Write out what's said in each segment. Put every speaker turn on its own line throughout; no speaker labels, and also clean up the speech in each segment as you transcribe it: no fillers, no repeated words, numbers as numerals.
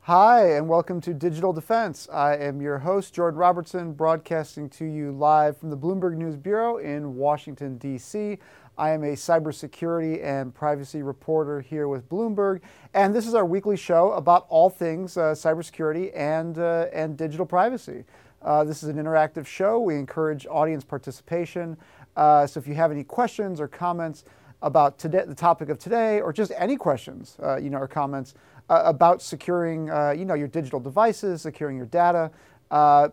Hi, and welcome to Digital Defense. I am your host, Jordan Robertson, broadcasting to you live from the Bloomberg News Bureau in Washington, D.C. I am a cybersecurity and privacy reporter here with Bloomberg, and this is our weekly show about all things cybersecurity and digital privacy. This is an interactive show. We encourage audience participation. So if you have any questions or comments about today, the topic of today, or just any questions, or comments about securing, your digital devices, securing your data,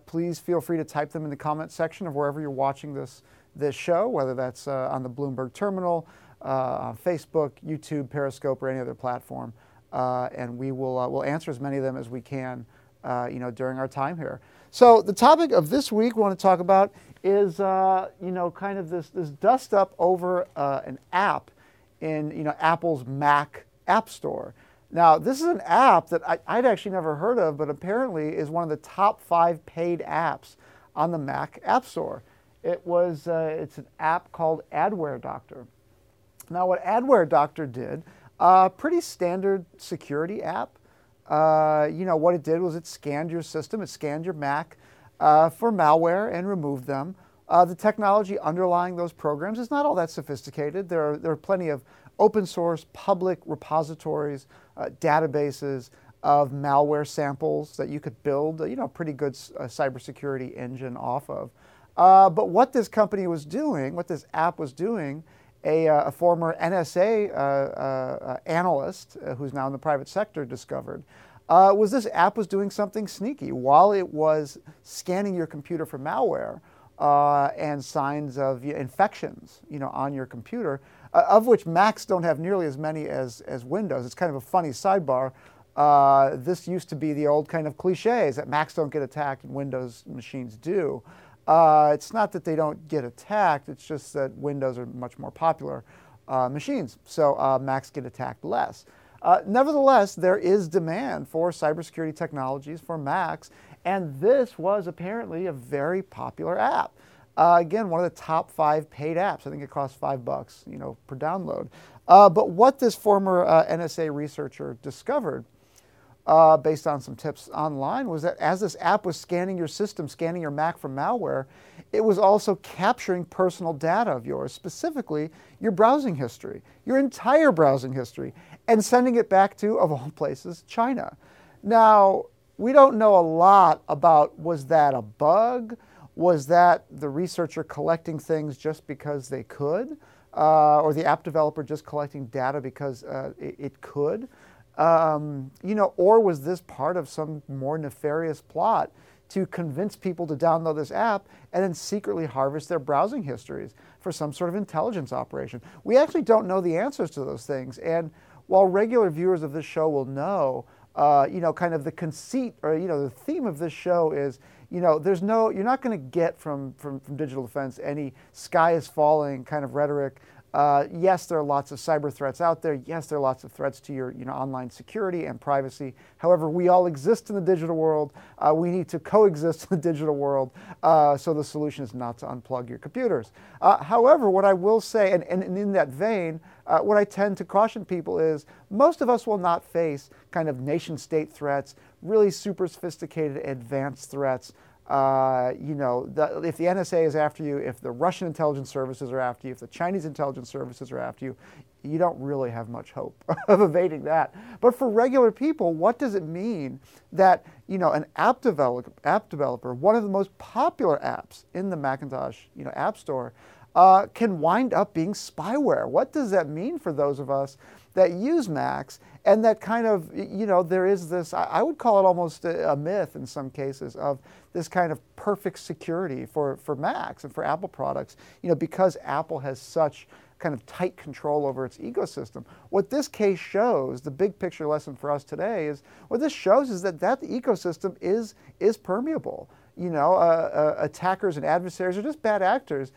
please feel free to type them in the comment section of wherever you're watching this show, whether that's on the Bloomberg terminal, on Facebook, YouTube, Periscope, or any other platform, and we'll answer as many of them as we can, during our time here. So the topic of this week we want to talk about is, kind of this dust up over an app in, Apple's Mac App Store. Now, this is an app that I'd actually never heard of, but apparently is one of the top 5 paid apps on the Mac App Store. It's an app called Adware Doctor. Now, what Adware Doctor did, pretty standard security app. What it did was it scanned your system, it scanned your Mac for malware and removed them. The technology underlying those programs is not all that sophisticated. There are plenty of open source public repositories, databases of malware samples that you could build a pretty good cybersecurity engine off of. But what this company was doing, what this app was doing, a former NSA analyst who's now in the private sector discovered, was this app was doing something sneaky. While it was scanning your computer for malware and signs of infections, on your computer, of which Macs don't have nearly as many as Windows. It's kind of a funny sidebar. This used to be the old kind of cliches that Macs don't get attacked and Windows machines do. It's not that they don't get attacked, it's just that Windows are much more popular machines, so Macs get attacked less. Nevertheless, there is demand for cybersecurity technologies for Macs, and this was apparently a very popular app. Again, one of the top 5 paid apps. I think it costs $5, per download. But what this former NSA researcher discovered, based on some tips online, was that as this app was scanning your system, scanning your Mac for malware, it was also capturing personal data of yours, specifically your browsing history, your entire browsing history, and sending it back to, of all places, China. Now, we don't know a lot about, was that a bug? Was that the researcher collecting things just because they could? Or the app developer just collecting data because it could? Or was this part of some more nefarious plot to convince people to download this app and then secretly harvest their browsing histories for some sort of intelligence operation? We actually don't know the answers to those things. And while regular viewers of this show will know, kind of the conceit or, the theme of this show is, you're not going to get from Digital Defense any sky is falling kind of rhetoric. Yes, there are lots of cyber threats out there. Yes, there are lots of threats to your online security and privacy. However, we all exist in the digital world. We need to coexist in the digital world. So the solution is not to unplug your computers. However, what I will say, and in that vein, what I tend to caution people is most of us will not face kind of nation-state threats, really super sophisticated advanced threats. If the NSA is after you, if the Russian intelligence services are after you, if the Chinese intelligence services are after you, you don't really have much hope of evading that. But for regular people, what does it mean that an app developer, one of the most popular apps in the Macintosh App Store, can wind up being spyware? What does that mean for those of us that use Macs and that kind of, there is this, I would call it almost a myth in some cases, of this kind of perfect security for Macs and for Apple products, because Apple has such kind of tight control over its ecosystem. What this case shows, the big picture lesson for us today is, what this shows is that ecosystem is permeable. Attackers and adversaries are just bad actors,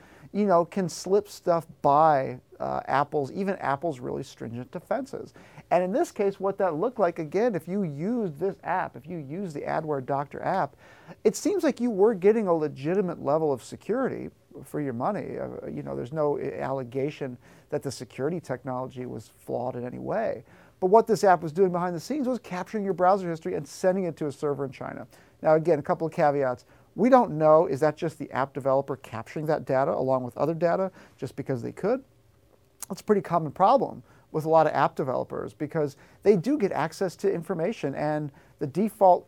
can slip stuff by even Apple's really stringent defenses. And in this case, what that looked like, again, if you used this app, if you use the Adware Doctor app, it seems like you were getting a legitimate level of security for your money. There's no allegation that the security technology was flawed in any way. But what this app was doing behind the scenes was capturing your browser history and sending it to a server in China. Now, again, a couple of caveats. We don't know, is that just the app developer capturing that data along with other data just because they could? That's a pretty common problem with a lot of app developers because they do get access to information, and the default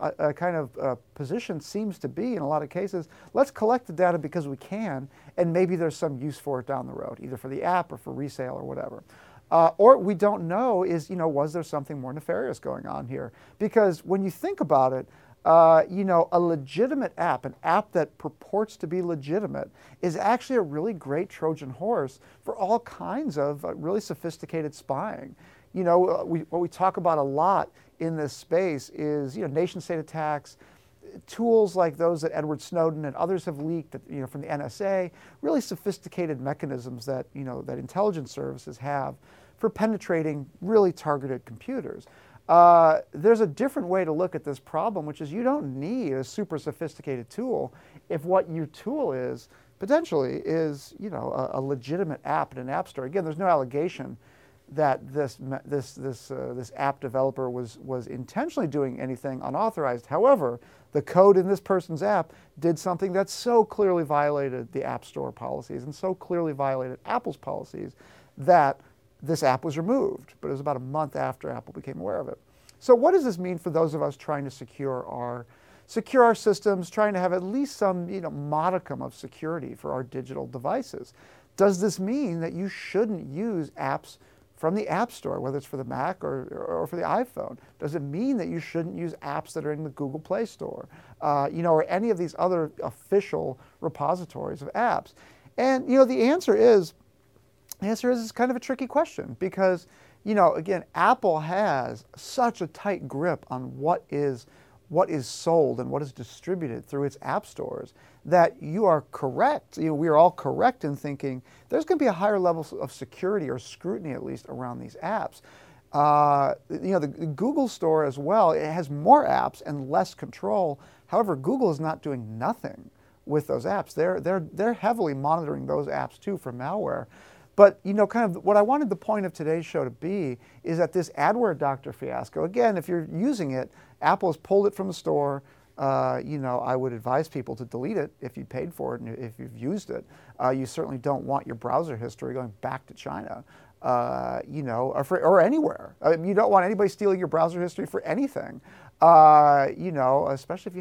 position seems to be, in a lot of cases, let's collect the data because we can, and maybe there's some use for it down the road, either for the app or for resale or whatever. Or we don't know is, was there something more nefarious going on here? Because when you think about it, a legitimate app, an app that purports to be legitimate, is actually a really great Trojan horse for all kinds of really sophisticated spying. What we talk about a lot in this space is, nation-state attacks, tools like those that Edward Snowden and others have leaked, from the NSA, really sophisticated mechanisms that, that intelligence services have for penetrating really targeted computers. There's a different way to look at this problem, which is you don't need a super sophisticated tool if what your tool is, potentially, is, a legitimate app in an app store. Again, there's no allegation that this app developer was intentionally doing anything unauthorized. However, the code in this person's app did something that so clearly violated the App Store policies and so clearly violated Apple's policies that this app was removed. But it was about a month after Apple became aware of it. So what does this mean for those of us trying to secure our systems, trying to have at least some modicum of security for our digital devices? Does this mean that you shouldn't use apps from the App Store, whether it's for the Mac or for the iPhone? Does it mean that you shouldn't use apps that are in the Google Play Store, or any of these other official repositories of apps? And the answer is it's kind of a tricky question because, again, Apple has such a tight grip on what is sold and what is distributed through its app stores that you are correct. We are all correct in thinking there's going to be a higher level of security or scrutiny, at least, around these apps. The Google Store as well, it has more apps and less control. However, Google is not doing nothing with those apps. They're heavily monitoring those apps too for malware. But, kind of what I wanted the point of today's show to be is that this Adware Doctor fiasco, again, if you're using it, Apple has pulled it from the store. I would advise people to delete it if you paid for it and if you've used it. You certainly don't want your browser history going back to China, or anywhere. You don't want anybody stealing your browser history for anything, especially if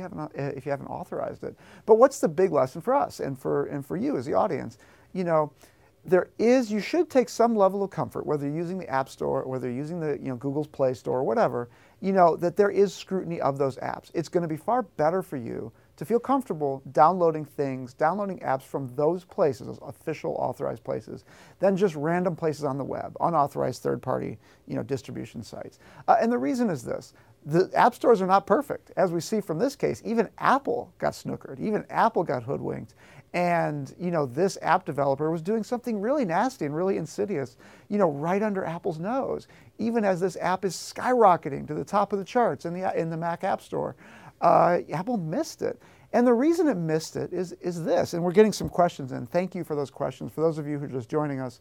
you haven't authorized it. But what's the big lesson for us and for you as the audience? You should take some level of comfort, whether you're using the App Store or whether you're using the Google's Play Store or whatever, that there is scrutiny of those apps. It's going to be far better for you to feel comfortable downloading apps from those places, those official authorized places, than just random places on the web, unauthorized third-party distribution sites. And the reason is this. The app stores are not perfect. As we see from this case, even Apple got snookered. Even Apple got hoodwinked. And, this app developer was doing something really nasty and really insidious, right under Apple's nose, even as this app is skyrocketing to the top of the charts in the Mac App Store. Apple missed it. And the reason it missed it is this, and we're getting some questions in. Thank you for those questions. For those of you who are just joining us,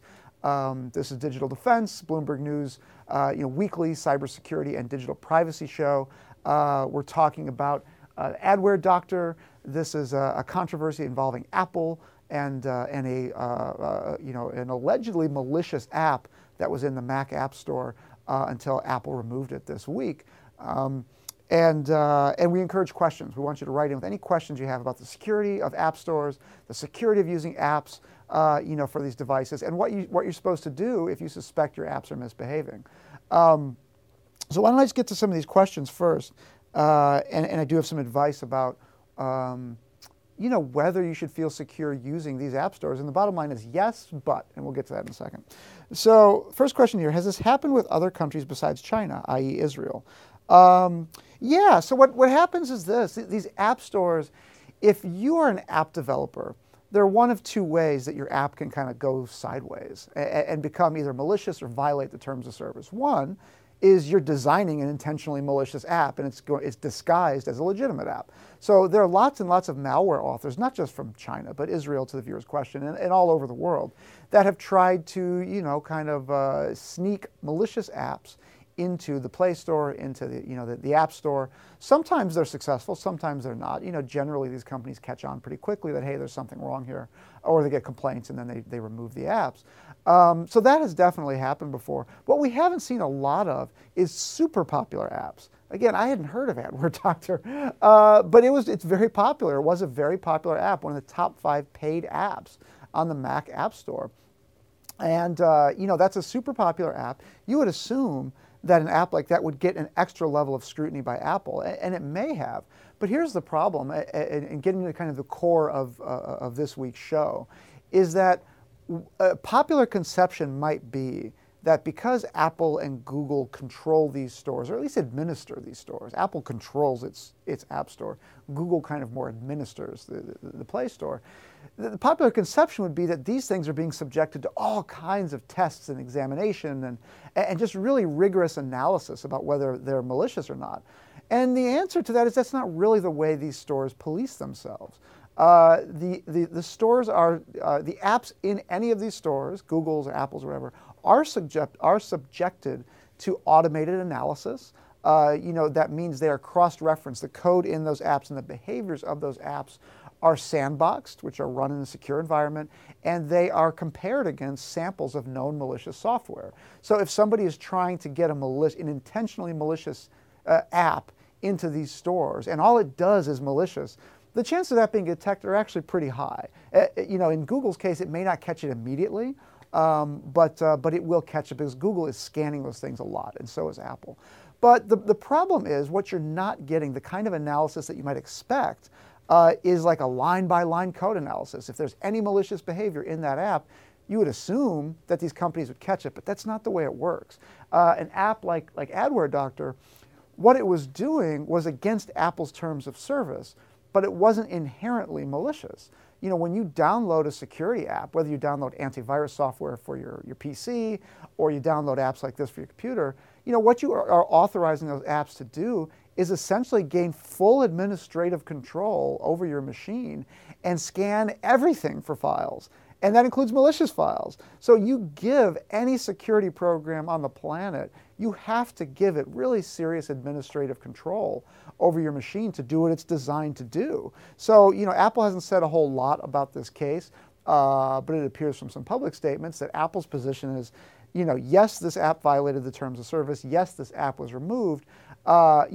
this is Digital Defense, Bloomberg News, weekly cybersecurity and digital privacy show. We're talking about Adware Doctor. This is a controversy involving Apple and an allegedly malicious app that was in the Mac App Store until Apple removed it this week. And we encourage questions. We want you to write in with any questions you have about the security of app stores, the security of using apps, for these devices, and what you're supposed to do if you suspect your apps are misbehaving. So why don't I just get to some of these questions first? And I do have some advice about, whether you should feel secure using these app stores. And the bottom line is yes, but, and we'll get to that in a second. So first question here, has this happened with other countries besides China, i.e. Israel? Yeah, so what happens is this. These app stores, if you are an app developer, there are one of two ways that your app can kind of go sideways and become either malicious or violate the terms of service. One is you're designing an intentionally malicious app and it's disguised as a legitimate app. So there are lots and lots of malware authors, not just from China, but Israel, to the viewer's question, and all over the world, that have tried to, sneak malicious apps into the Play Store, into the App Store. Sometimes they're successful, sometimes they're not. Generally these companies catch on pretty quickly that, hey, there's something wrong here, or they get complaints and then they remove the apps. So that has definitely happened before. What we haven't seen a lot of is super popular apps. Again, I hadn't heard of Adware Doctor, but it's very popular. It was a very popular app, one of the top 5 paid apps on the Mac App Store. And that's a super popular app. You would assume that an app like that would get an extra level of scrutiny by Apple, and it may have. But here's the problem, and getting to kind of the core of this week's show, is that a popular conception might be that because Apple and Google control these stores, or at least administer these stores, Apple controls its App Store, Google kind of more administers the Play Store. The popular conception would be that these things are being subjected to all kinds of tests and examination and just really rigorous analysis about whether they're malicious or not. And the answer to that is that's not really the way these stores police themselves. The stores are, the apps in any of these stores, Google's or Apple's or whatever, are subjected to automated analysis. That means they are cross-referenced. The code in those apps and the behaviors of those apps are sandboxed, which are run in a secure environment, and they are compared against samples of known malicious software. So if somebody is trying to get an intentionally malicious app into these stores, and all it does is malicious, the chances of that being detected are actually pretty high. In Google's case, it may not catch it immediately, but it will catch it because Google is scanning those things a lot, and so is Apple. But the problem is what you're not getting, the kind of analysis that you might expect, is like a line-by-line code analysis. If there's any malicious behavior in that app, you would assume that these companies would catch it, but that's not the way it works. An app like Adware Doctor, what it was doing was against Apple's terms of service, but it wasn't inherently malicious. When you download a security app, whether you download antivirus software for your PC or you download apps like this for your computer, what you are authorizing those apps to do is essentially gain full administrative control over your machine and scan everything for files. And that includes malicious files. So you give any security program on the planet, you have to give it really serious administrative control over your machine to do what it's designed to do. So, Apple hasn't said a whole lot about this case, but it appears from some public statements that Apple's position is, yes, this app violated the terms of service. Yes, this app was removed. But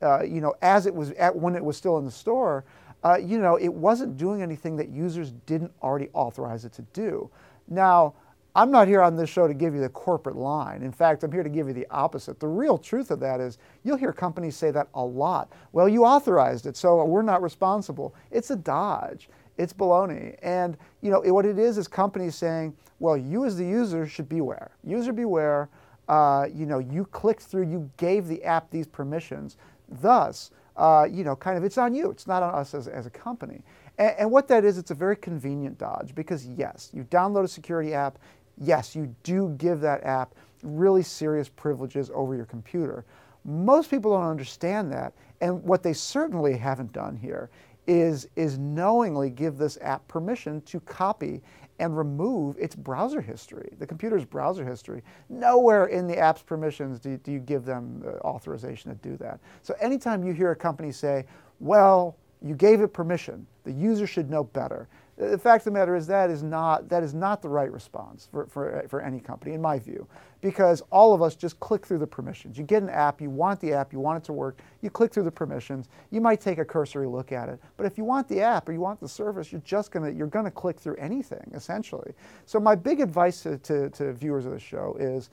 as it was when it was still in the store, it wasn't doing anything that users didn't already authorize it to do. Now, I'm not here on this show to give you the corporate line. In fact, I'm here to give you the opposite. The real truth of that is you'll hear companies say that a lot. Well, you authorized it, so we're not responsible. It's a dodge. It's baloney. And what it is companies saying, well, you as the user should beware. User beware. You clicked through, you gave the app these permissions. Thus, it's on you. It's not on us as a company. And what that is, it's a very convenient dodge because, yes, you download a security app. Yes, you do give that app really serious privileges over your computer. Most people don't understand that. And what they certainly haven't done here is knowingly give this app permission to copy and remove its browser history, the computer's browser history. Nowhere in the app's permissions do you give them authorization to do that. So anytime you hear a company say, well, you gave it permission, the user should know better. The fact of the matter is that is not the right response for any company, in my view, because all of us just click through the permissions. You get an app, you want the app, you want it to work, you click through the permissions, you might take a cursory look at it, but if you want the app or you want the service, you're gonna click through anything, essentially. So my big advice to viewers of the show is,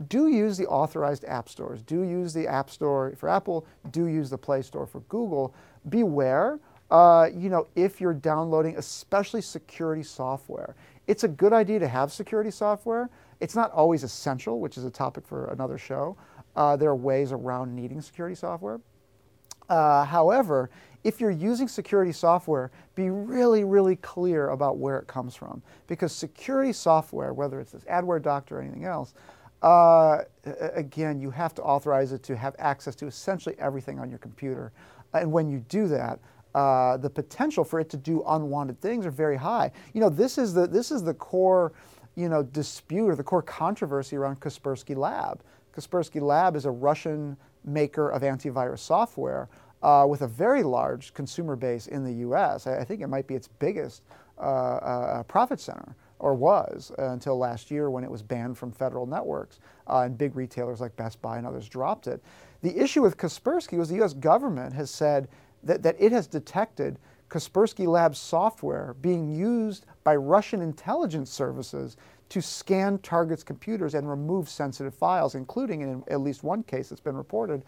do use the authorized app stores. Do use the App Store for Apple, do use the Play Store for Google. Beware. If you're downloading especially security software, it's a good idea to have security software. It's not always essential, which is a topic for another show. There are ways around needing security software. However, if you're using security software, be really, really clear about where it comes from. Because security software, whether it's this Adware Doctor or anything else, again, you have to authorize it to have access to essentially everything on your computer. And when you do that, the potential for it to do unwanted things are very high. This is the core, dispute or the core controversy around Kaspersky Lab. Kaspersky Lab is a Russian maker of antivirus software with a very large consumer base in the US. I think it might be its biggest profit center, or was until last year when it was banned from federal networks, and big retailers like Best Buy and others dropped it. The issue with Kaspersky was the US government has said that it has detected Kaspersky Labs software being used by Russian intelligence services to scan targets' computers and remove sensitive files, including, in at least one case that's been reported,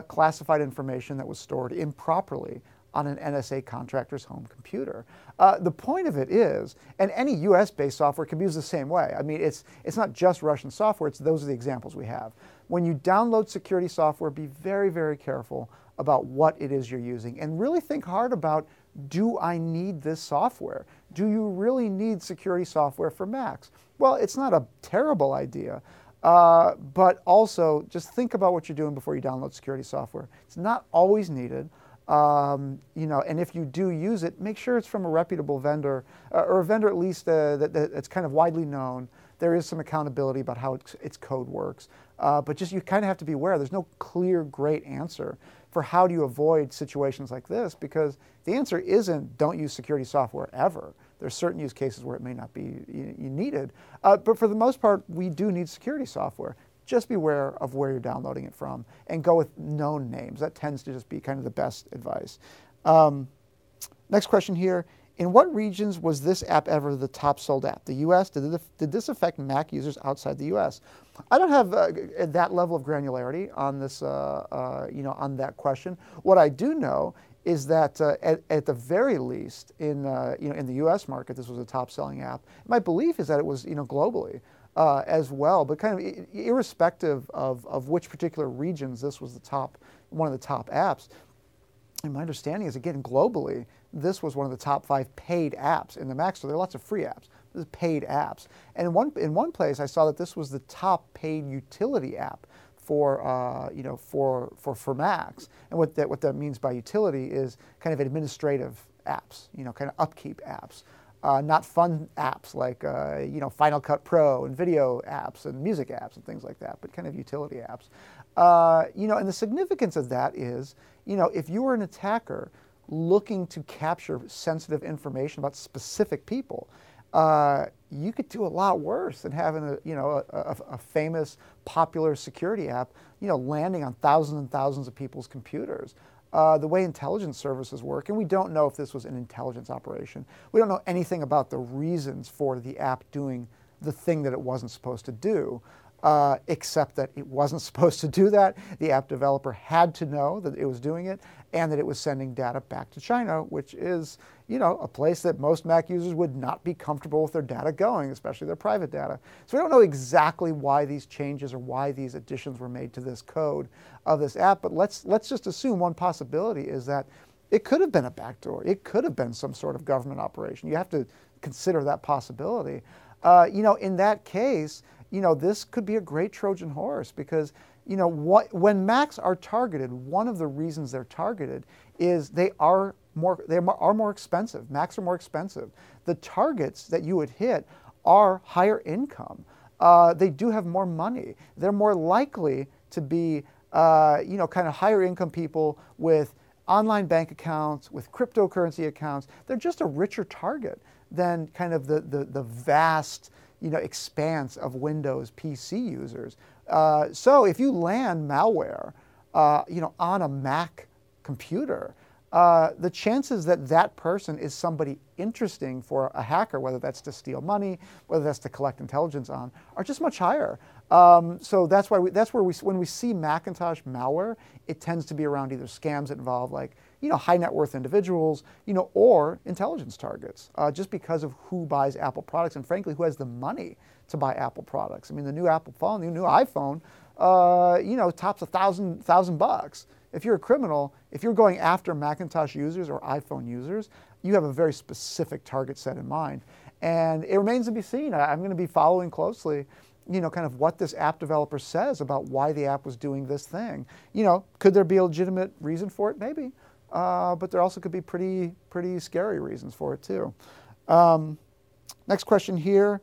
classified information that was stored improperly on an NSA contractor's home computer. The point of it is, and any US-based software can be used the same way. I mean, it's not just Russian software, those are the examples we have. When you download security software, be very, very careful about what it is you're using, and really think hard about, do I need this software? Do you really need security software for Macs? Well, it's not a terrible idea, but also just think about what you're doing before you download security software. It's not always needed. And if you do use it, make sure it's from a reputable vendor, or a vendor at least that's kind of widely known. There is some accountability about how its code works, but just you kind of have to be aware. There's no clear, great answer for how do you avoid situations like this, because the answer isn't don't use security software ever. There's certain use cases where it may not be needed, but for the most part, we do need security software. Just be aware of where you're downloading it from and go with known names. That tends to just be kind of the best advice. Next question here. In what regions was this app ever the top sold app? The US? Did this affect Mac users outside the US? I don't have that level of granularity on this, on that question. What I do know is that at the very least in the US market, this was a top selling app. My belief is that it was globally as well, but kind of irrespective of which particular regions this was one of the top apps. And my understanding is, again, globally, this was one of the top 5 paid apps in the Mac Store. There are lots of free apps. This is paid apps. And in one place, I saw that this was the top paid utility app for Macs. And what that means by utility is kind of administrative apps, kind of upkeep apps. Not fun apps like Final Cut Pro and video apps and music apps and things like that, but kind of utility apps. And the significance of that is, if you were an attacker looking to capture sensitive information about specific people, you could do a lot worse than having a famous, popular security app, landing on thousands and thousands of people's computers. The way intelligence services work, and we don't know if this was an intelligence operation. We don't know anything about the reasons for the app doing the thing that it wasn't supposed to do, except that it wasn't supposed to do that. The app developer had to know that it was doing it, and that it was sending data back to China, which is, a place that most Mac users would not be comfortable with their data going, especially their private data. So we don't know exactly why these changes or why these additions were made to this code of this app, but let's just assume one possibility is that it could have been a backdoor. It could have been some sort of government operation. You have to consider that possibility. In that case, this could be a great Trojan horse, because when Macs are targeted, one of the reasons they're targeted is they are more expensive. Macs are more expensive. The targets that you would hit are higher income. They do have more money. They're more likely to be kind of higher income people with online bank accounts, with cryptocurrency accounts. They're just a richer target than kind of the vast expanse of Windows PC users. So if you land malware, on a Mac computer, the chances that that person is somebody interesting for a hacker, whether that's to steal money, whether that's to collect intelligence on, are just much higher. So that's where when we see Macintosh malware, it tends to be around either scams that involve high net worth individuals, or intelligence targets, just because of who buys Apple products and frankly who has the money to buy Apple products. I mean, the new Apple phone, the new iPhone, tops $1,000. If you're a criminal, if you're going after Macintosh users or iPhone users, you have a very specific target set in mind. And it remains to be seen. I'm going to be following closely, kind of what this app developer says about why the app was doing this thing. Could there be a legitimate reason for it? Maybe. But there also could be pretty scary reasons for it too. Next question here.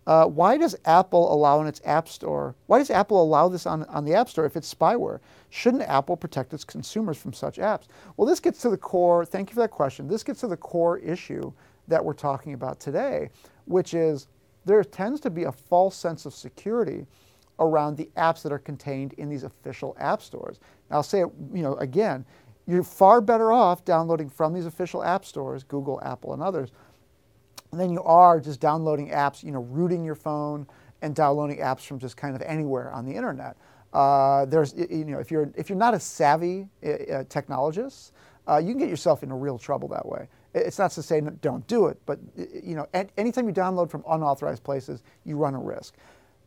Why does Apple allow in its App Store? Why does Apple allow this on the App Store if it's spyware? Shouldn't Apple protect its consumers from such apps? Well, this gets to the core, thank you for that question, this gets to the core issue that we're talking about today, which is there tends to be a false sense of security around the apps that are contained in these official app stores. Now, I'll say it, again, you're far better off downloading from these official app stores, Google, Apple, and others, than you are just downloading apps, rooting your phone and downloading apps from just kind of anywhere on the internet. If you're not a savvy technologist, you can get yourself into real trouble that way. It's not to say don't do it, but anytime you download from unauthorized places, you run a risk.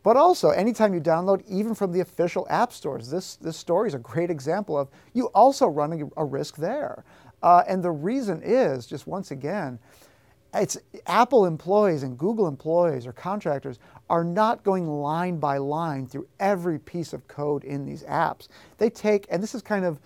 But also, anytime you download even from the official app stores, this story is a great example of you also run a risk there. And the reason is, just once again, it's Apple employees and Google employees or contractors are not going line by line through every piece of code in these apps. They take, and this is kind of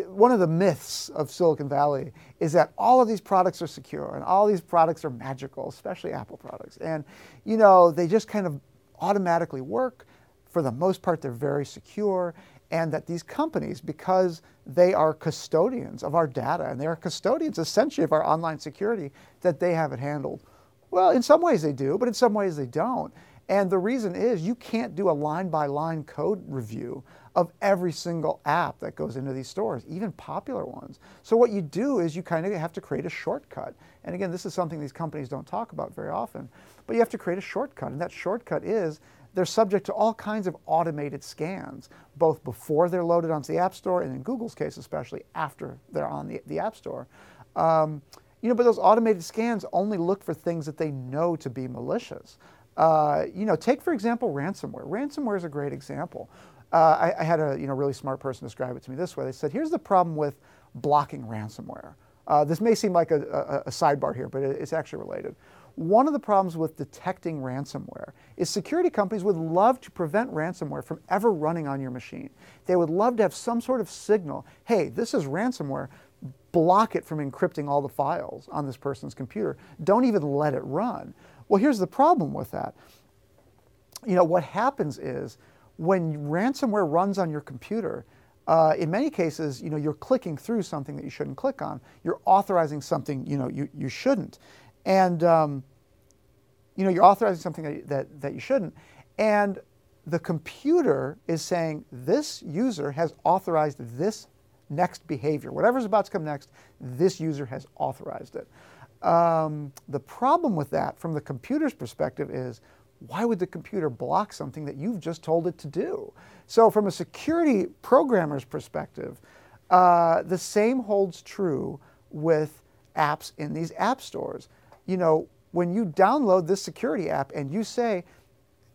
one of the myths of Silicon Valley, is that all of these products are secure and all these products are magical, especially Apple products. And, they just kind of automatically work. For the most part, they're very secure. And that these companies, because they are custodians of our data and they are custodians essentially of our online security, that they have it handled. Well, in some ways they do, but in some ways they don't. And the reason is you can't do a line-by-line code review of every single app that goes into these stores, even popular ones. So what you do is you kind of have to create a shortcut. And again, this is something these companies don't talk about very often, but you have to create a shortcut. And that shortcut is they're subject to all kinds of automated scans, both before they're loaded onto the App Store and in Google's case, especially after they're on the App Store. But those automated scans only look for things that they know to be malicious. Take, for example, ransomware. Ransomware is a great example. I had a really smart person describe it to me this way. They said, here's the problem with blocking ransomware. This may seem like a sidebar here, but it's actually related. One of the problems with detecting ransomware is security companies would love to prevent ransomware from ever running on your machine. They would love to have some sort of signal, hey, this is ransomware, block it from encrypting all the files on this person's computer. Don't even let it run. Well, here's the problem with that. What happens is when ransomware runs on your computer, in many cases, you're clicking through something that you shouldn't click on. You're authorizing something, you shouldn't. And, you're authorizing something that you shouldn't. And the computer is saying, this user has authorized this next behavior. Whatever's about to come next, this user has authorized it. The problem with that, from the computer's perspective, is why would the computer block something that you've just told it to do? So from a security programmer's perspective, the same holds true with apps in these app stores. When you download this security app and you say,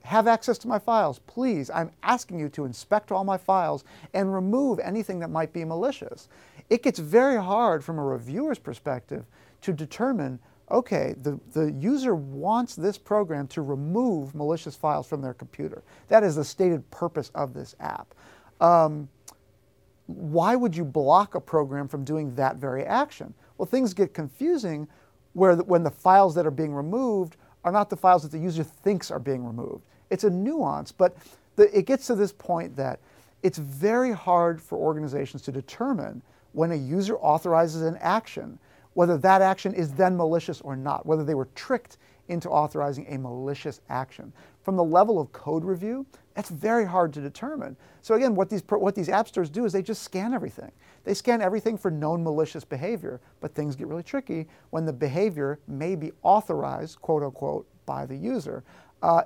have access to my files, please, I'm asking you to inspect all my files and remove anything that might be malicious. It gets very hard from a reviewer's perspective to determine, okay, the user wants this program to remove malicious files from their computer. That is the stated purpose of this app. Why would you block a program from doing that very action? Well, things get confusing when the files that are being removed are not the files that the user thinks are being removed. It's a nuance, but it gets to this point that it's very hard for organizations to determine when a user authorizes an action, whether that action is then malicious or not, whether they were tricked into authorizing a malicious action. From the level of code review, that's very hard to determine. So again, what these app stores do is they just scan everything. They scan everything for known malicious behavior, but things get really tricky when the behavior may be authorized, quote unquote, by the user.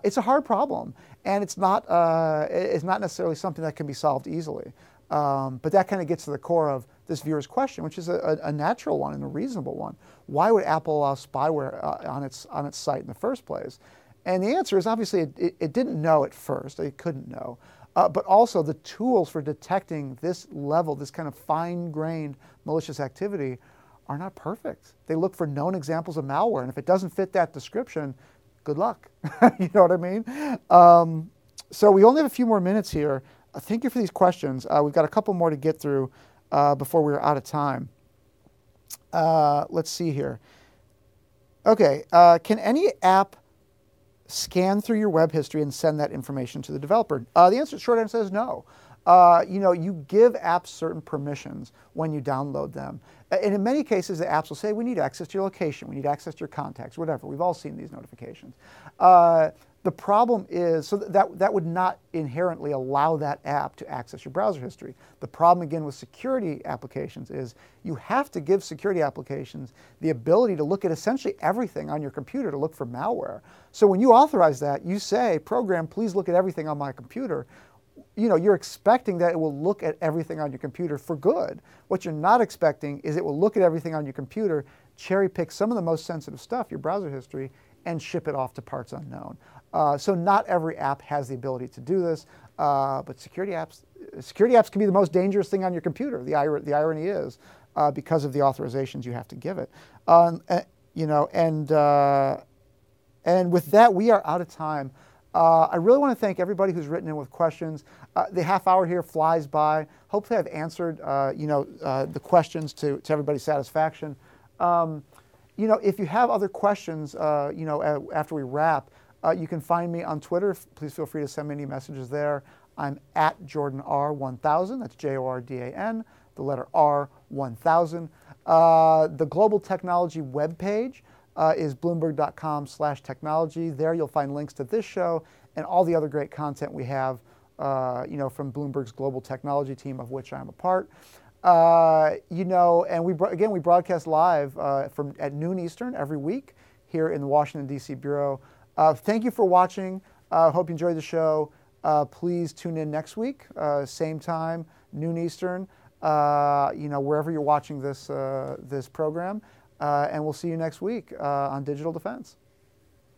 It's a hard problem, and it's not necessarily something that can be solved easily. But that kind of gets to the core of this viewer's question, which is a natural one and a reasonable one. Why would Apple allow spyware on its site in the first place? And the answer is obviously it didn't know at first. It couldn't know. But also the tools for detecting this level, this kind of fine-grained malicious activity, are not perfect. They look for known examples of malware, and if it doesn't fit that description, good luck. You know what I mean? So we only have a few more minutes here. Thank you for these questions. We've got a couple more to get through before we're out of time. Let's see here. Okay, can any app scan through your web history and send that information to the developer? The short answer is no. You give apps certain permissions when you download them. And in many cases, the apps will say, we need access to your location, we need access to your contacts, whatever. We've all seen these notifications. The problem is, so that would not inherently allow that app to access your browser history. The problem, again, with security applications is you have to give security applications the ability to look at essentially everything on your computer to look for malware. So when you authorize that, you say, program, please look at everything on my computer. You're expecting that it will look at everything on your computer for good. What you're not expecting is it will look at everything on your computer, cherry pick some of the most sensitive stuff, your browser history, and ship it off to parts unknown. So not every app has the ability to do this, but security apps can be the most dangerous thing on your computer. The irony is because of the authorizations you have to give it. And with that, we are out of time. I really want to thank everybody who's written in with questions. The half hour here flies by. Hopefully I've answered the questions to everybody's satisfaction. If you have other questions, after we wrap, you can find me on Twitter. Please feel free to send me any messages there. I'm at JordanR1000. That's JORDAN, the letter R1000. The Global Technology webpage is bloomberg.com/technology. There you'll find links to this show and all the other great content we have, from Bloomberg's Global Technology team, of which I'm a part. And we broadcast live at noon Eastern every week here in the Washington, D.C. Bureau. Thank you for watching. Hope you enjoyed the show. Please tune in next week, same time, noon Eastern, wherever you're watching this program. And we'll see you next week on Digital Defense.